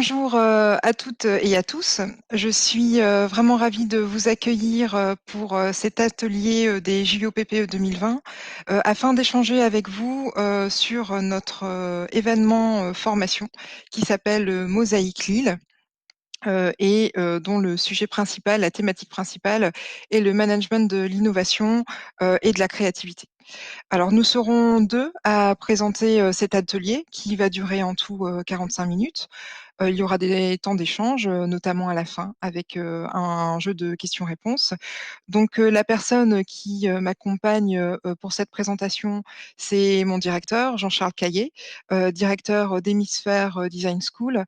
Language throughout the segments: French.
Bonjour, à toutes et à tous. Je suis, vraiment ravie de vous accueillir, pour, cet atelier, des JOPPE 2020, afin d'échanger avec vous, sur, notre, événement, formation qui s'appelle, Mosaïque Lille, et dont le sujet principal, la thématique principale est le management de l'innovation, et de la créativité. Alors nous serons 2 à présenter, cet atelier qui va durer en tout, 45 minutes. Il y aura des temps d'échange, notamment à la fin avec, un jeu de questions-réponses. Donc, la personne qui, m'accompagne, pour cette présentation, c'est mon directeur, Jean-Charles Caillé, directeur d'Hémisphère, Design School.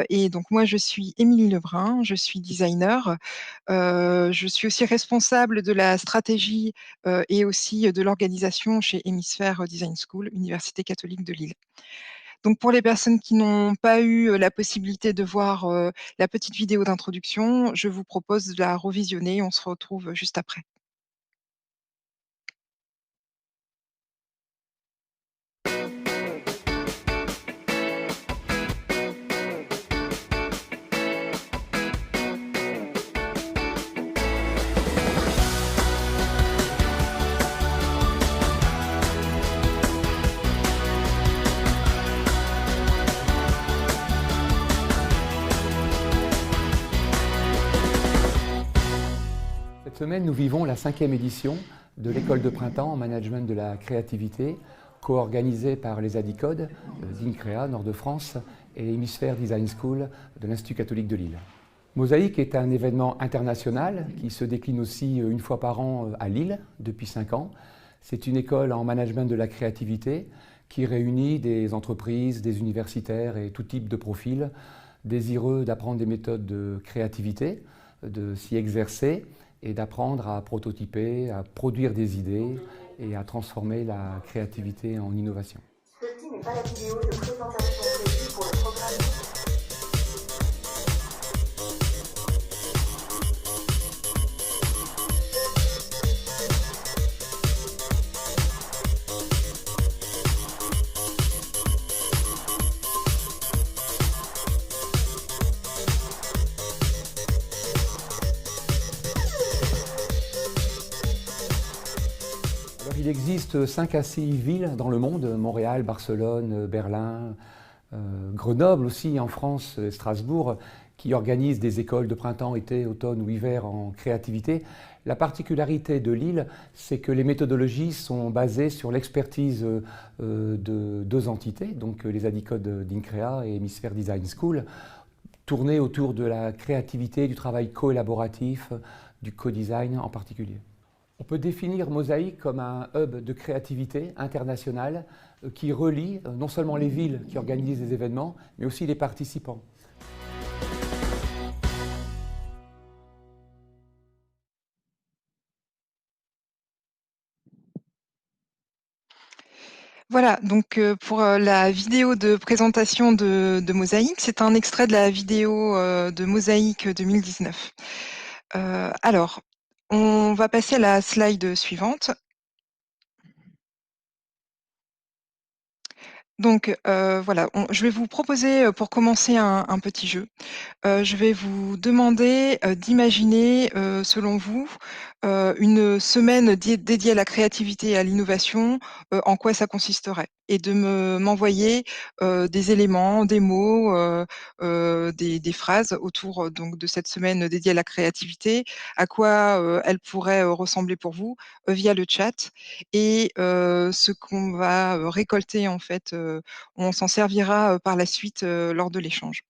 Et donc moi, je suis Émilie Lebrun, je suis designer. Je suis aussi responsable de la stratégie, et aussi de l'organisation chez Hémisphère, Design School, Université catholique de Lille. Donc pour les personnes qui n'ont pas eu, la possibilité de voir, la petite vidéo d'introduction, je vous propose de la revisionner. On se retrouve juste après. Cette semaine, nous vivons la 5e édition de l'école de printemps en management de la créativité, co-organisée par les Adicodes d'INCREA, Nord de France, et Hémisphère Design School de l'Institut catholique de Lille. Mosaïque est un événement international qui se décline aussi une fois par an à Lille depuis 5 ans. C'est une école en management de la créativité qui réunit des entreprises, des universitaires et tout type de profils désireux d'apprendre des méthodes de créativité, de s'y exercer et d'apprendre à prototyper, à produire des idées et à transformer la créativité en innovation. Ceci n'est pas la vidéo de présentation prévue pour le programme. Alors, il existe 5 à 6 villes dans le monde, Montréal, Barcelone, Berlin, Grenoble aussi en France, Strasbourg, qui organisent des écoles de printemps, été, automne ou hiver en créativité. La particularité de Lille, c'est que les méthodologies sont basées sur l'expertise de 2 entités, donc les Adicodes d'INCREA et Hémisphère Design School, tournées autour de la créativité, du travail collaboratif, du co-design en particulier. On peut définir Mosaïque comme un hub de créativité internationale qui relie non seulement les villes qui organisent des événements, mais aussi les participants. Voilà, donc pour, la vidéo de présentation de Mosaïque, c'est un extrait de la vidéo, de Mosaïque 2019. Alors, on va passer à la slide suivante. Donc, voilà, je vais vous proposer, pour commencer un petit jeu. Je vais vous demander, d'imaginer, selon vous, une semaine dédiée à la créativité et à l'innovation, en quoi ça consisterait? Et de m'envoyer, des éléments, des mots, des phrases autour, donc de cette semaine dédiée à la créativité, à quoi, elle pourrait, ressembler pour vous, via le chat. Et ce qu'on va, récolter en fait, on s'en servira, par la suite, lors de l'échange.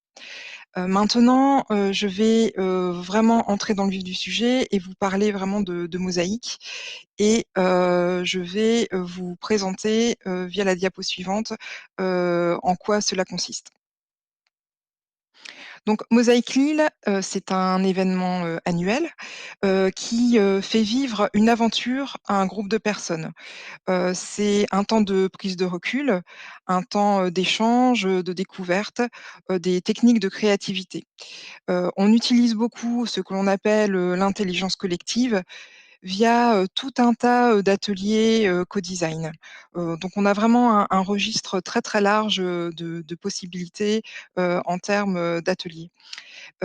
Maintenant, je vais, vraiment entrer dans le vif du sujet et vous parler vraiment de Mosaïque. Et je vais, vous présenter, via la diapo suivante, en quoi cela consiste. Donc Mosaïque Lille, c'est un événement, annuel, qui, fait vivre une aventure à un groupe de personnes. C'est un temps de prise de recul, un temps, d'échange, de découverte, des techniques de créativité. On utilise beaucoup ce que l'on appelle, l'intelligence collective, via, tout un tas, d'ateliers, co-design. Donc on a vraiment un registre très, très large, de possibilités, en termes, d'ateliers.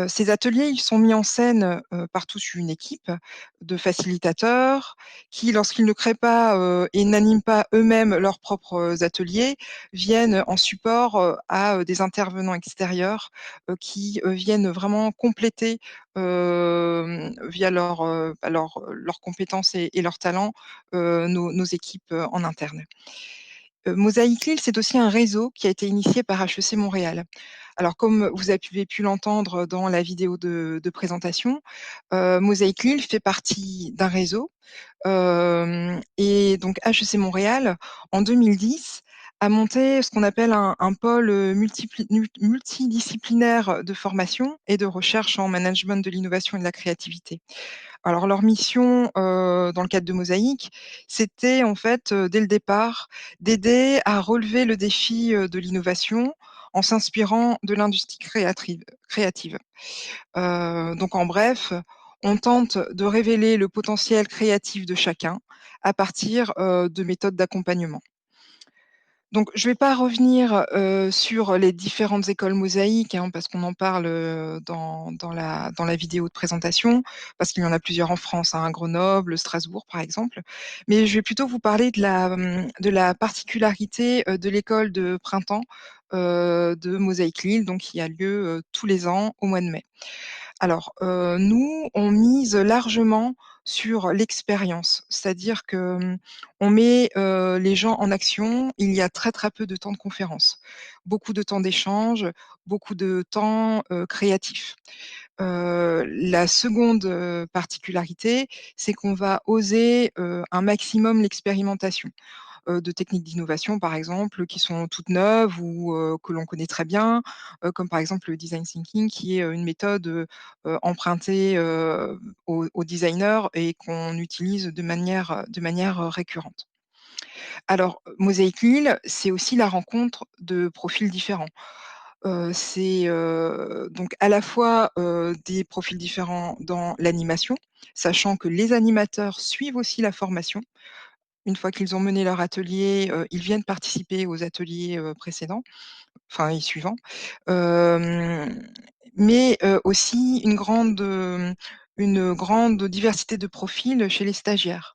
Ces ateliers, ils sont mis en scène, par toute une équipe de facilitateurs qui, lorsqu'ils ne créent pas, et n'animent pas eux-mêmes leurs propres ateliers, viennent en support, à, des intervenants extérieurs, qui, viennent vraiment compléter, via leurs compétences et leurs talents, nos équipes, en interne. Mosaïque Lille, c'est aussi un réseau qui a été initié par HEC Montréal. Alors comme vous avez pu l'entendre dans la vidéo de présentation, Mosaïque Lille fait partie d'un réseau, et donc HEC Montréal, en 2010, a monté ce qu'on appelle un pôle, multidisciplinaire de formation et de recherche en management de l'innovation et de la créativité. Alors leur mission, dans le cadre de Mosaïque, c'était en fait, dès le départ, d'aider à relever le défi, de l'innovation en s'inspirant de l'industrie créative. Donc en bref, on tente de révéler le potentiel créatif de chacun à partir, de méthodes d'accompagnement. Donc je ne vais pas revenir, sur les différentes écoles mosaïques, hein, parce qu'on en parle, dans la vidéo de présentation, parce qu'il y en a plusieurs en France, hein, à Grenoble, Strasbourg par exemple. Mais je vais plutôt vous parler de la particularité, de l'école de printemps, de Mosaïque Lille, donc qui a lieu, tous les ans au mois de mai. Alors, nous, on mise largement sur l'expérience. C'est-à-dire que, on met, les gens en action. Il y a très, très peu de temps de conférence. Beaucoup de temps d'échange, beaucoup de temps, créatif. La seconde, particularité, c'est qu'on va oser, un maximum l'expérimentation de techniques d'innovation, par exemple, qui sont toutes neuves ou que l'on connaît très bien, comme par exemple le design thinking qui est, une méthode, empruntée, aux designers et qu'on utilise de manière récurrente. Alors, Mosaïque Lille, c'est aussi la rencontre de profils différents. C'est, donc à la fois, des profils différents dans l'animation, sachant que les animateurs suivent aussi la formation. Une fois qu'ils ont mené leur atelier, ils viennent participer aux ateliers, précédents, enfin et suivants. Hem, mais aussi une grande diversité de profils chez les stagiaires.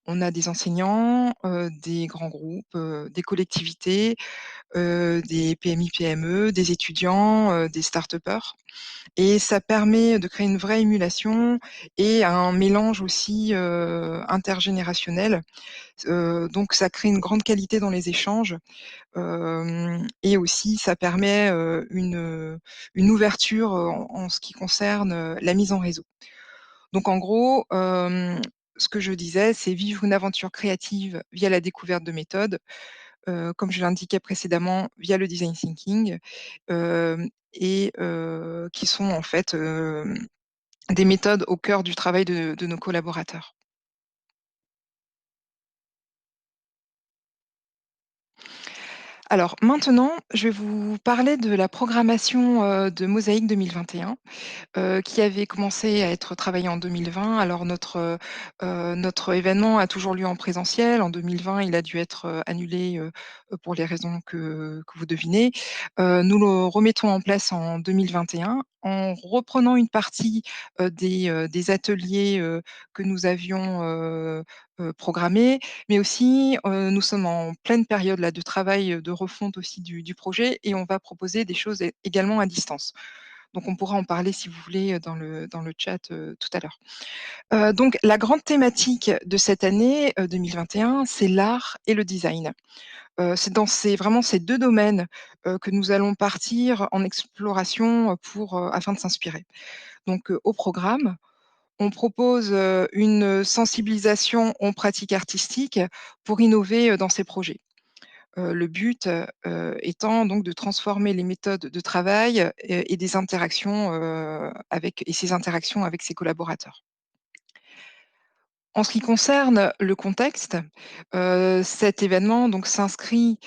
On a des enseignants, des grands groupes, des collectivités, des PMI-PME, des étudiants, des start-upers et ça permet de créer une vraie émulation et un mélange aussi, intergénérationnel. Donc ça crée une grande qualité dans les échanges, et aussi ça permet, une ouverture, en ce qui concerne, la mise en réseau. Donc en gros, ce que je disais, c'est vivre une aventure créative via la découverte de méthodes, comme je l'indiquais précédemment, via le design thinking, et qui sont en fait, des méthodes au cœur du travail de nos collaborateurs. Alors maintenant, je vais vous parler de la programmation, de Mosaïque 2021, qui avait commencé à être travaillé en 2020. Alors notre événement a toujours lieu en présentiel. En 2020, il a dû être, annulé, pour les raisons que vous devinez. Nous le remettons en place en 2021 en reprenant une partie, des ateliers, que nous avions, programmés, mais aussi, nous sommes en pleine période là de travail, de refonte aussi du projet et on va proposer des choses également à distance. Donc on pourra en parler si vous voulez, dans le chat, tout à l'heure. Donc la grande thématique de cette année, 2021, c'est l'art et le design. C'est dans vraiment ces 2 domaines, que nous allons partir en exploration, afin de s'inspirer. Donc, au programme, on propose, une sensibilisation aux pratiques artistiques pour innover, dans ces projets. Le but, étant donc de transformer les méthodes de travail, et des interactions, avec et ses interactions avec ses collaborateurs. En ce qui concerne le contexte, cet événement donc s'inscrit,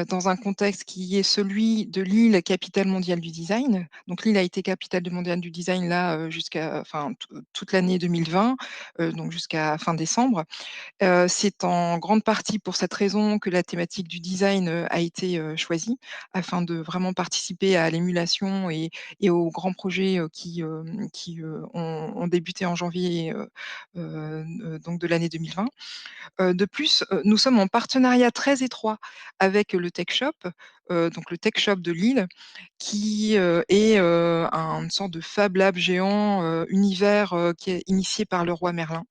dans un contexte qui est celui de Lille, capitale mondiale du design. Donc Lille a été capitale du mondiale du design là, jusqu'à enfin toute l'année 2020, donc jusqu'à fin décembre. C'est en grande partie pour cette raison que la thématique du design, a été, choisie, afin de vraiment participer à l'émulation et aux grands projets, qui ont débuté en janvier, donc de l'année 2020. De plus, nous sommes en partenariat très étroit avec le Tech Shop, donc le Tech Shop de Lille, qui, est, une sorte de Fab Lab géant, univers, qui est initié par le roi Merlin,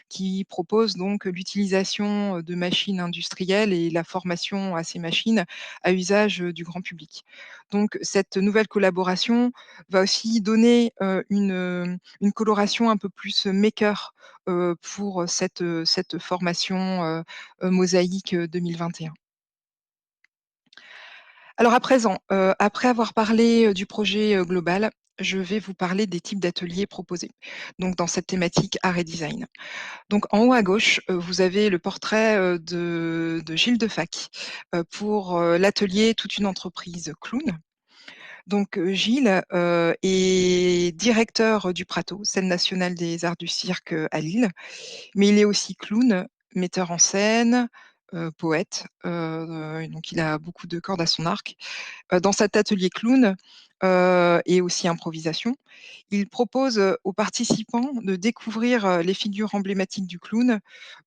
qui propose donc l'utilisation, de machines industrielles et la formation à ces machines à usage, du grand public. Donc cette nouvelle collaboration va aussi donner, une coloration un peu plus maker, pour cette formation, Mosaïque, 2021. Alors à présent, après avoir parlé, du projet, global, je vais vous parler des types d'ateliers proposés, donc dans cette thématique art et design. Donc en haut à gauche, vous avez le portrait, de Gilles Defac, pour, l'atelier Toute une entreprise clown. Donc, Gilles, est directeur du Prato, scène nationale des arts du cirque, à Lille, mais il est aussi clown, metteur en scène, poète, donc il a beaucoup de cordes à son arc. Dans cet atelier clown, et aussi improvisation, il propose, aux participants de découvrir, les figures emblématiques du clown,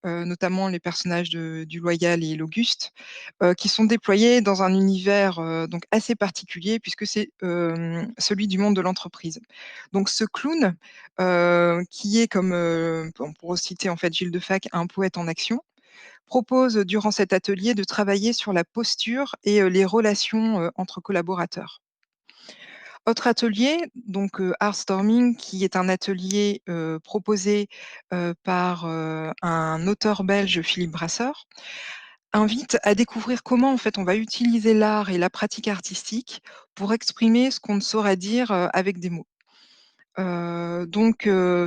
notamment les personnages du Loyal et l'Auguste, qui sont déployés dans un univers, donc assez particulier puisque c'est, celui du monde de l'entreprise. Donc ce clown, qui est comme, pour citer en fait Gilles Defac, un poète en action, propose durant cet atelier de travailler sur la posture et les relations, entre collaborateurs. Autre atelier, donc Art Storming, qui est un atelier, proposé, par, un auteur belge, Philippe Brasseur, invite à découvrir comment, en fait, on va utiliser l'art et la pratique artistique pour exprimer ce qu'on ne saurait dire, avec des mots.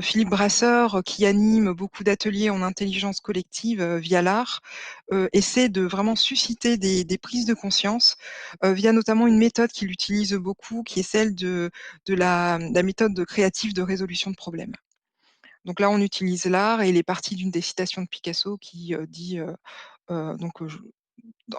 Philippe Brasseur, qui anime beaucoup d'ateliers en intelligence collective, via l'art, essaie de vraiment susciter des prises de conscience, via notamment une méthode qu'il utilise beaucoup, qui est celle de la méthode créative de résolution de problèmes. Donc là, on utilise l'art et il est parti d'une des citations de Picasso qui, dit, donc je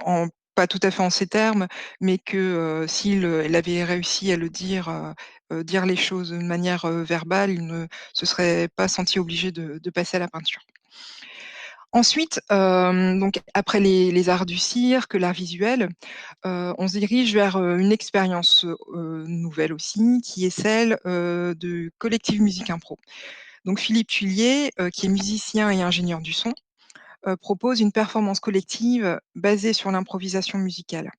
en pas tout à fait en ces termes, mais que, s'il, il avait réussi à le dire, dire les choses de manière, verbale, il ne se serait pas senti obligé de passer à la peinture. Ensuite, donc après les arts du cirque, l'art visuel, on se dirige vers, une expérience, nouvelle aussi, qui est celle, de Collective Musique Impro. Donc Philippe Thuillier, qui est musicien et ingénieur du son, propose une performance collective basée sur l'improvisation musicale.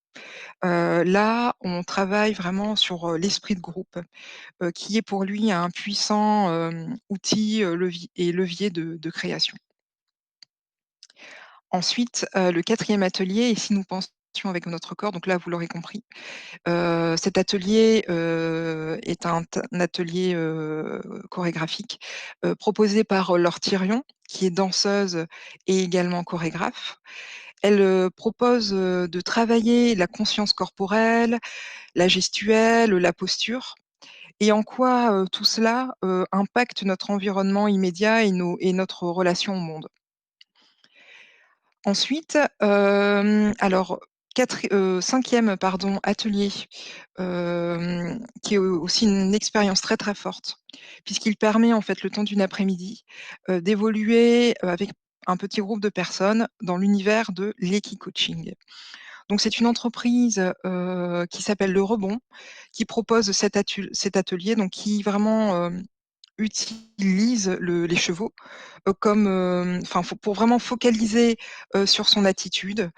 Là, on travaille vraiment sur, l'esprit de groupe, qui est pour lui un puissant, outil, levier de création. Ensuite, le quatrième atelier et si nous pensions avec notre corps, donc là, vous l'aurez compris, cet atelier, est un atelier, chorégraphique, proposé par, Laure Thirion, qui est danseuse et également chorégraphe. Elle, propose, de travailler la conscience corporelle, la gestuelle, la posture et en quoi, tout cela, impacte notre environnement immédiat et notre relation au monde. Ensuite, alors 5e pardon, atelier, qui est aussi une expérience très, très forte, puisqu'il permet en fait le temps d'une après-midi, d'évoluer, avec un petit groupe de personnes dans l'univers de l'Equi-coaching. Donc c'est une entreprise, qui s'appelle Le Rebond, qui propose cet atelier, donc qui vraiment, utilise les chevaux, comme, enfin pour vraiment focaliser, sur son attitude,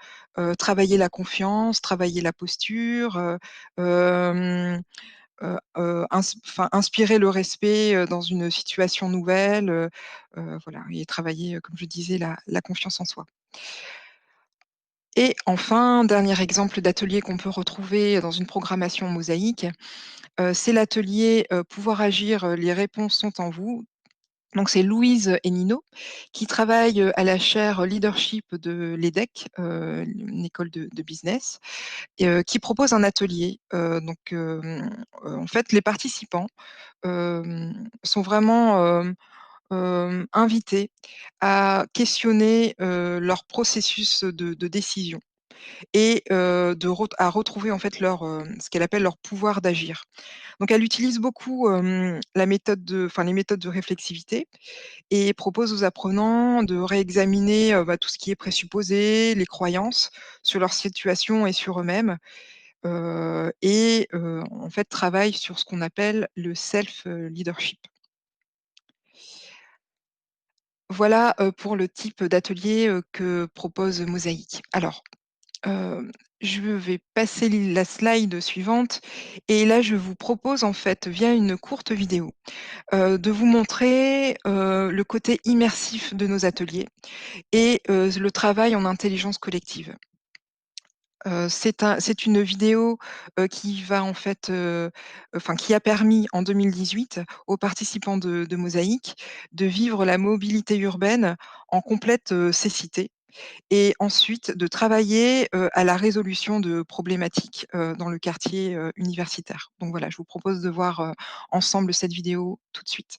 travailler la confiance, travailler la posture, inspirer le respect, dans une situation nouvelle, voilà et travailler, comme je disais la confiance en soi. Et enfin, dernier exemple d'atelier qu'on peut retrouver dans une programmation mosaïque, c'est l'atelier, Pouvoir agir, les réponses sont en vous, Donc c'est Louise et Nino qui travaillent, à la chaire leadership de l'EDEC, une école de business et qui propose un atelier. En fait, les participants, sont vraiment, invités à questionner, leur processus de décision et à retrouver en fait ce qu'elle appelle leur pouvoir d'agir. Donc elle utilise beaucoup, les méthodes de réflexivité et propose aux apprenants de réexaminer, tout ce qui est présupposé, les croyances sur leur situation et sur eux-mêmes, en fait travaille sur ce qu'on appelle le self, leadership. Voilà, pour le type d'atelier, que propose Mosaïque. Alors, hem, je vais passer la slide suivante et là je vous propose en fait via une courte vidéo, de vous montrer, le côté immersif de nos ateliers et le travail en intelligence collective. C'est une vidéo, qui va en fait, qui a permis en 2018 aux participants de Mosaïque de vivre la mobilité urbaine en complète, cécité et ensuite de travailler, à la résolution de problématiques, dans le quartier, universitaire. Donc voilà, je vous propose de voir, ensemble cette vidéo tout de suite.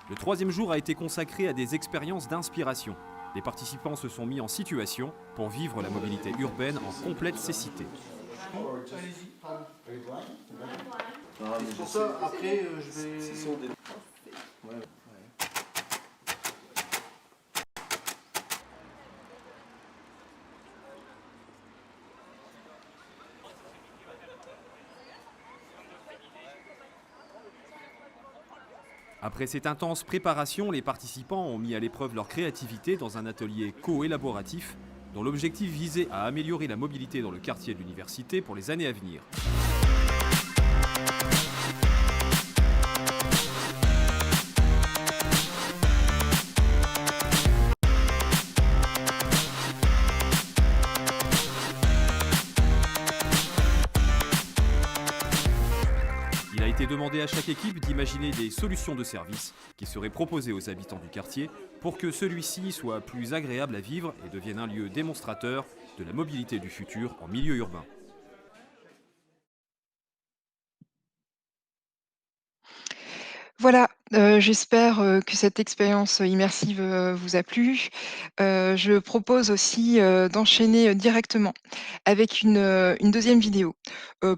Le troisième jour a été consacré à des expériences d'inspiration. Les participants se sont mis en situation pour vivre la mobilité urbaine en complète cécité. C'est pour ça, après, je vais... Après cette intense préparation, les participants ont mis à l'épreuve leur créativité dans un atelier co-élaboratif dont l'objectif visait à améliorer la mobilité dans le quartier de l'université pour les années à venir. Il a été demandé à chaque équipe d'imaginer des solutions de service qui seraient proposées aux habitants du quartier pour que celui-ci soit plus agréable à vivre et devienne un lieu démonstrateur de la mobilité du futur en milieu urbain. Voilà, j'espère, que cette expérience immersive, vous a plu. Je propose aussi, d'enchaîner, directement avec une 2e vidéo,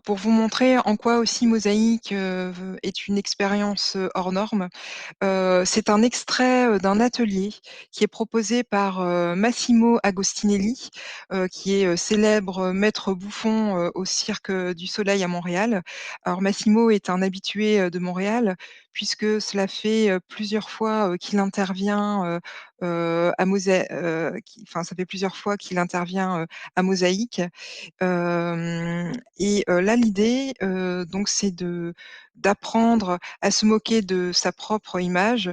pour vous montrer en quoi aussi Mosaïque, est une expérience, hors norme. C'est un extrait, d'un atelier qui est proposé par, Massimo Agostinelli, qui est, célèbre maître bouffon, au Cirque, du Soleil à Montréal. Alors Massimo est un habitué, de Montréal puisque cela fait, plusieurs fois, qu'il intervient, à Mosa qui enfin ça fait plusieurs fois qu'il intervient, à Mosaïque. Là l'idée, donc c'est d'apprendre à se moquer de sa propre image,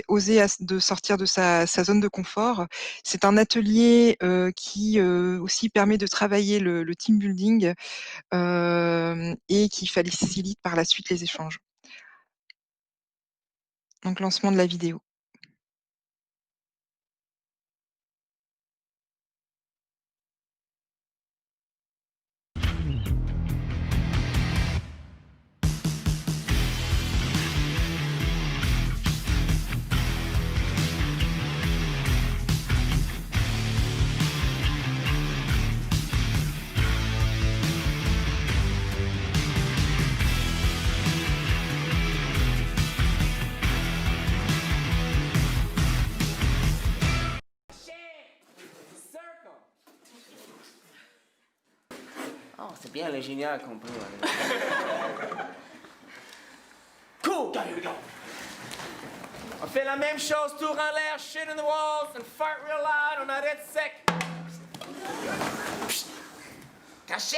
oser de sortir de sa zone de confort. C'est un atelier, qui, aussi permet de travailler le team building, et qui facilite par la suite les échanges. Donc lancement de la vidéo. Oh, c'est bien l'ingénieur compris. Cool, go, here we go. fait la même chose, tour en l'air, shit in the walls, and fart real loud, on arrête sec. Caché!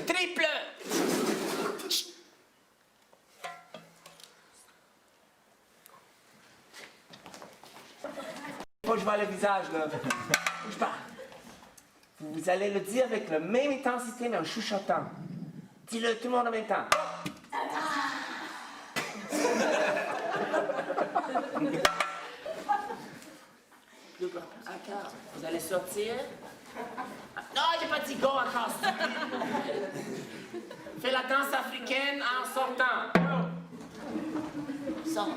Triple! Faut que je vois le visage, là. Bouge pas. Vous allez le dire avec la même intensité, mais en chuchotant. Dis-le tout le monde en même temps. Encore. Vous allez sortir. Non, j'ai pas dit go encore. Fais la danse africaine en sortant. Sors.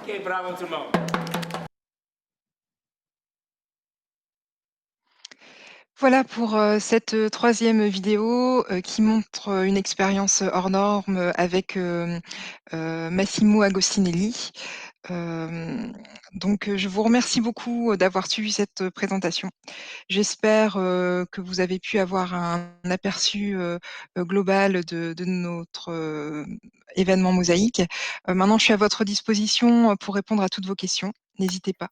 Ok, bravo tout le monde. Voilà pour cette troisième vidéo qui montre une expérience hors norme avec Massimo Agostinelli. Donc je vous remercie beaucoup d'avoir suivi cette présentation. J'espère que vous avez pu avoir un aperçu global de notre événement Mosaïque. Maintenant, je suis à votre disposition pour répondre à toutes vos questions. N'hésitez pas.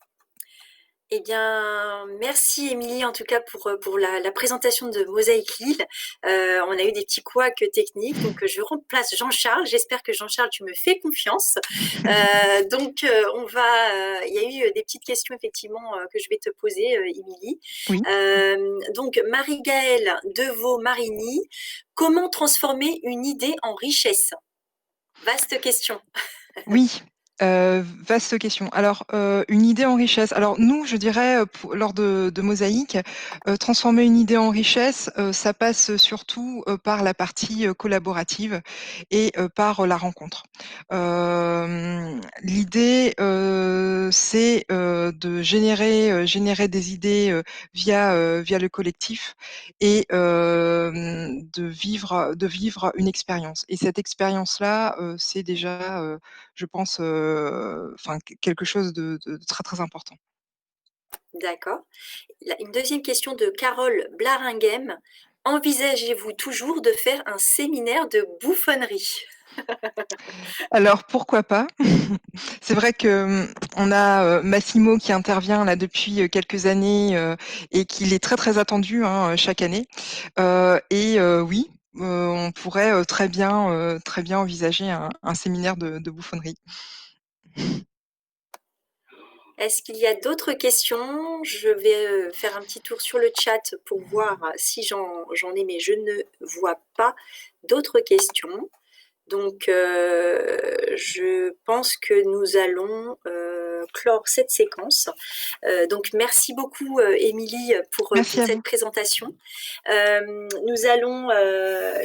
Eh bien, merci Émilie en tout cas pour la présentation de Mosaïque Lille. On a eu des petits couacs techniques, donc je remplace Jean-Charles. J'espère que Jean-Charles, tu me fais confiance. Donc, il y a eu des petites questions effectivement que je vais te poser, Émilie. Oui. Donc, Marie-Gaëlle Deveau-Marigny, comment transformer une idée en richesse? Vaste question. Oui. Vaste question. Alors, une idée en richesse. Alors nous, je dirais, lors de Mosaïque, transformer une idée en richesse, ça passe surtout par la partie collaborative et par la rencontre. L'idée, c'est de générer des idées via le collectif et de vivre une expérience. Et cette expérience-là, c'est déjà, je pense, quelque chose de très, très important. D'accord. Une deuxième question de Carole Blaringhem. Envisagez-vous toujours de faire un séminaire de bouffonnerie? Alors pourquoi pas? C'est vrai que, on a, Massimo qui intervient là depuis, quelques années, et qu'il est très, très attendu, hein, chaque année. Oui, on pourrait, très bien envisager un séminaire de bouffonnerie. Est-ce qu'il y a d'autres questions? Je vais faire un petit tour sur le chat pour voir si j'en ai, mais je ne vois pas d'autres questions. Donc, je pense que nous allons clore cette séquence. Donc, merci beaucoup, Émilie, pour Merci à cette vous. présentation. Nous allons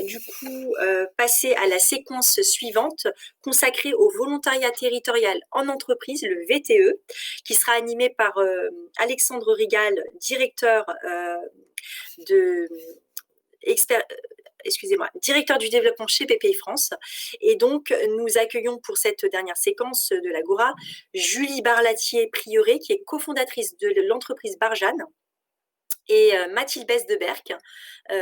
du coup passer à la séquence suivante consacrée au volontariat territorial en entreprise, le VTE, qui sera animé par Alexandre Rigal, directeur directeur du développement chez BPI France. Et donc, nous accueillons pour cette dernière séquence de l'Agora Julie Barlatier-Prieuré, qui est cofondatrice de l'entreprise Barjane, et Mathilde Besse-de-Berck,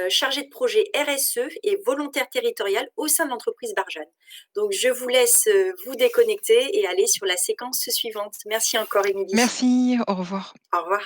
chargée de projet RSE et volontaire territorial au sein de l'entreprise Barjane. Donc, je vous laisse vous déconnecter et aller sur la séquence suivante. Merci encore, Émilie. Merci, au revoir. Au revoir.